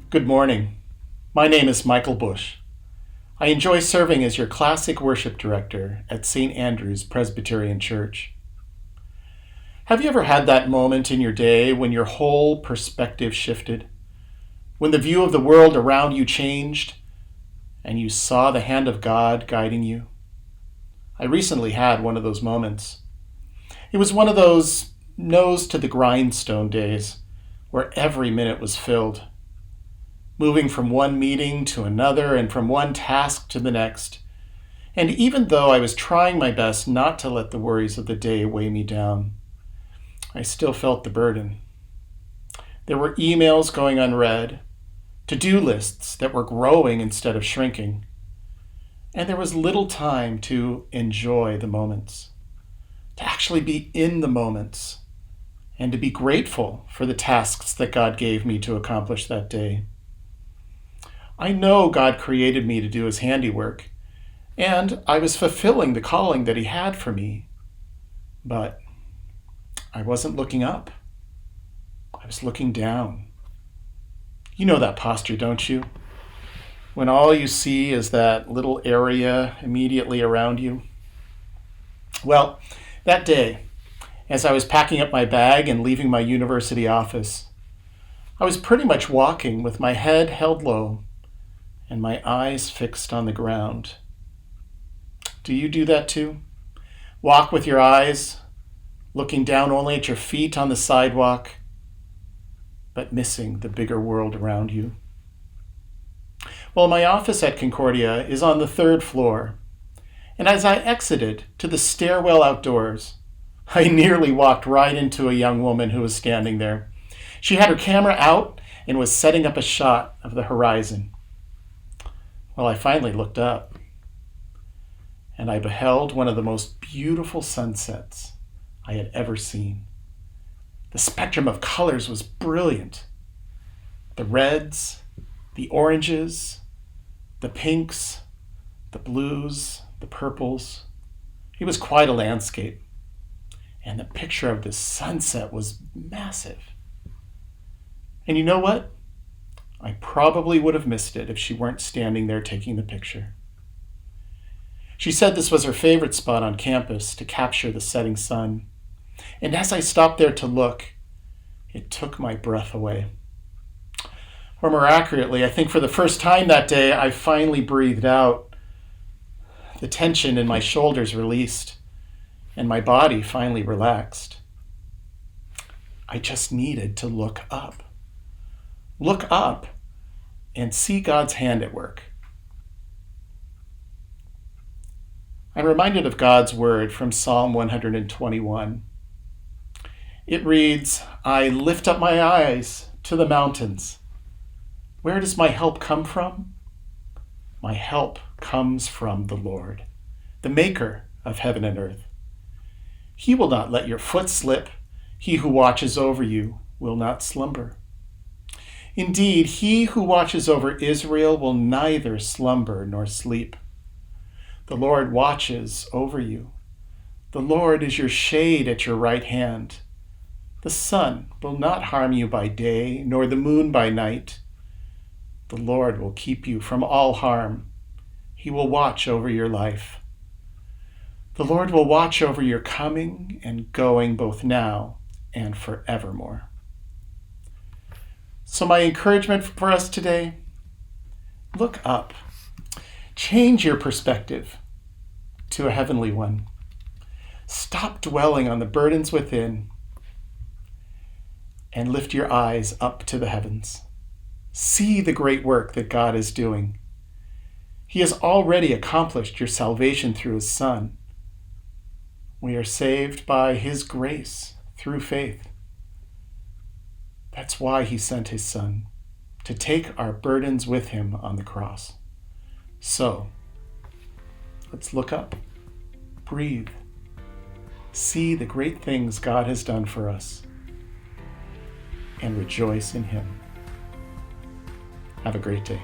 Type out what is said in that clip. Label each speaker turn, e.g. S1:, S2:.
S1: Good morning. My name is Michael Busch. I enjoy serving as your classic worship director at St. Andrew's Presbyterian Church. Have you ever had that moment in your day when your whole perspective shifted? When the view of the world around you changed and you saw the hand of God guiding you? I recently had one of those moments. It was one of those nose to the grindstone days where every minute was filled. Moving from one meeting to another and from one task to the next. And even though I was trying my best not to let the worries of the day weigh me down, I still felt the burden. There were emails going unread, to-do lists that were growing instead of shrinking, and there was little time to enjoy the moments, to actually be in the moments, and to be grateful for the tasks that God gave me to accomplish that day. I know God created me to do his handiwork, and I was fulfilling the calling that he had for me. But I wasn't looking up. I was looking down. You know that posture, don't you? When all you see is that little area immediately around you. Well, that day, as I was packing up my bag and leaving my university office, I was pretty much walking with my head held low and my eyes fixed on the ground. Do you do that too? Walk with your eyes, looking down only at your feet on the sidewalk, but missing the bigger world around you? Well, my office at Concordia is on the 3rd floor, and as I exited to the stairwell outdoors, I nearly walked right into a young woman who was standing there. She had her camera out and was setting up a shot of the horizon. Well, I finally looked up, and I beheld one of the most beautiful sunsets I had ever seen. The spectrum of colors was brilliant. The reds, the oranges, the pinks, the blues, the purples. It was quite a landscape, and the picture of this sunset was massive. And you know what? I probably would have missed it if she weren't standing there taking the picture. She said this was her favorite spot on campus to capture the setting sun. And as I stopped there to look, it took my breath away. Or more accurately, I think for the first time that day, I finally breathed out. The tension in my shoulders released, and my body finally relaxed. I just needed to look up. Look up and see God's hand at work. I'm reminded of God's word from Psalm 121. It reads, "I lift up my eyes to the mountains. Where does my help come from? My help comes from the Lord, the maker of heaven and earth. He will not let your foot slip. He who watches over you will not slumber. Indeed, he who watches over Israel will neither slumber nor sleep. The Lord watches over you. The Lord is your shade at your right hand. The sun will not harm you by day, nor the moon by night. The Lord will keep you from all harm. He will watch over your life. The Lord will watch over your coming and going both now and forevermore." So my encouragement for us today, look up. Change your perspective to a heavenly one. Stop dwelling on the burdens within and lift your eyes up to the heavens. See the great work that God is doing. He has already accomplished your salvation through his Son. We are saved by his grace through faith. That's why he sent his Son, to take our burdens with him on the cross. So, let's look up, breathe, see the great things God has done for us, and rejoice in him. Have a great day.